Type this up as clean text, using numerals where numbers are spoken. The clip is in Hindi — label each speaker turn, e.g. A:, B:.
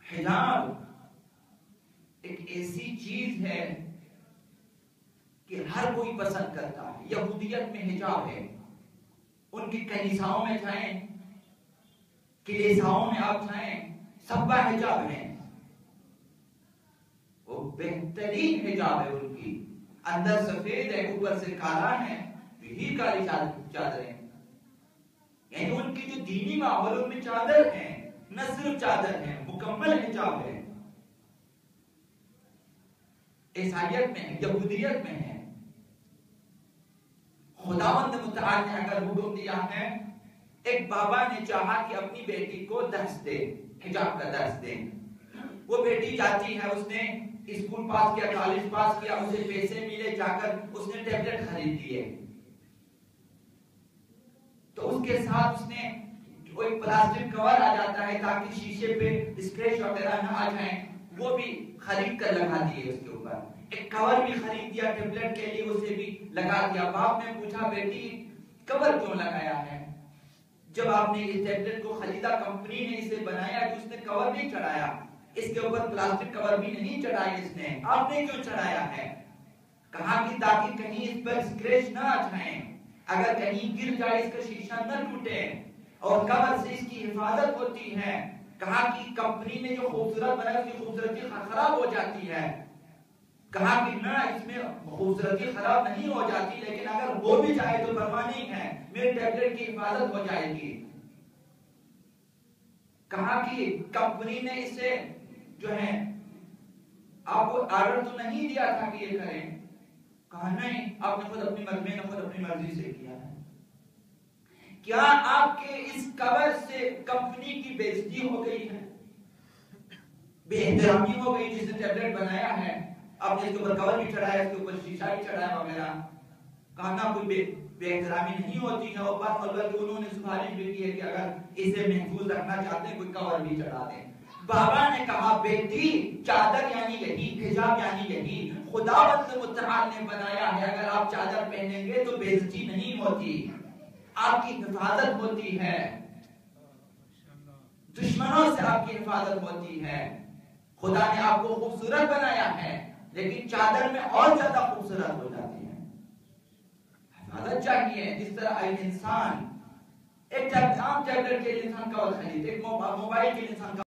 A: हिजाब एक ऐसी चीज है कि हर कोई पसंद करता है। यहूदियत में हिजाब है, उनकी कलीसियाओं में जाएं, कलीसियाओं में आप जाएं, सब हिजाब है। वो बेहतरीन हिजाब है, उनकी अंदर सफेद है, ऊपर से काला है, यही काली चादरें। यानी उनकी जो दीनी माहौल उनमें चादर है, न सिर्फ चादर है, मुकम्मल हिजाब है। ईसाइयत में है, यहूदियत में है। खुदावंद मुतआल ने अगर हुक्म दिया है, एक बाबा ने चाहा कि अपनी बेटी को दर्स दे, हिजाब का दर्स दे। वो बेटी जाती है, उसने स्कूल पास किया, कॉलेज पास किया, उसे पैसे मिले, जाकर उसने टैबलेट खरीद दिए। तो उसके साथ उसने जो एक प्लास्टिक कवर आ जाता है ताकि शीशे पे स्क्रैच वगैरह ना आ जाए, वो भी खरीद कर लगा दिए। उसके ऊपर एक कवर भी खरीद दिया टैबलेट के लिए, उसे भी लगा दिया। बाप ने पूछा, बेटी कवर क्यों लगाया है? जब आपने इस टैबलेट को खरीदा, कंपनी ने इसे बनाया, तो उसने कवर नहीं चढ़ाया, इसके ऊपर प्लास्टिक कवर भी नहीं चढ़ाया इसने, आपने क्यों चढ़ाया है? कहा कि ताकि कहीं इस पर स्क्रैच ना आ जाए, अगर कहीं गिर जाए इसका शीशा न टूटे, और कवर से इसकी हिफाजत होती है। कहा कि कंपनी ने जो खूबसूरत बनाया उसकी खूबसूरती खराब हो जाती है। कहा कि ना, इसमें खूबसूरती खराब नहीं हो जाती, लेकिन अगर हो भी जाए तो परवाह नहीं है, मेरे टैबलेट की हिफाजत हो जाएगी। कहा कि कंपनी ने इसे जो है आपको ऑर्डर तो नहीं दिया था कि ये करें। कहा नहीं, आपने खुद अपनी मर्जी से किया है। क्या आपके इस कवर से कंपनी की बेइज्जती हो गई है, बेएहतरामी हो गई? जिसने टैबलेट बनाया है, आपने इसके ऊपर कवर भी चढ़ाया, इसके ऊपर शीशा भी चढ़ाया वगैरह। कहा ना, कोई बेएहतरामी नहीं होती है। और बल्कि उन्होंने सिफारिश भी की है कि अगर इसे महफूज रखना चाहते हैं, कोई कवर भी चढ़ा दें। बाबा ने कहा, बेटी चादर यानी यही, हिजाब यानी यही, खुदावंद मुतआल ने बनाया है। अगर आप चादर पहनेंगे तो बेइज्जती नहीं होती, आपकी हिफाजत होती है, दुश्मनों से आपकी हिफाजत होती है। खुदा ने आपको खूबसूरत बनाया है, लेकिन चादर में और ज्यादा खूबसूरत हो जाती है। हिफाजत चाहिए। जिस तरह एक इंसान एक आम टैबलेट के लिए इंसान कवर खरीदे, एक मोबाइल के लिए इंसान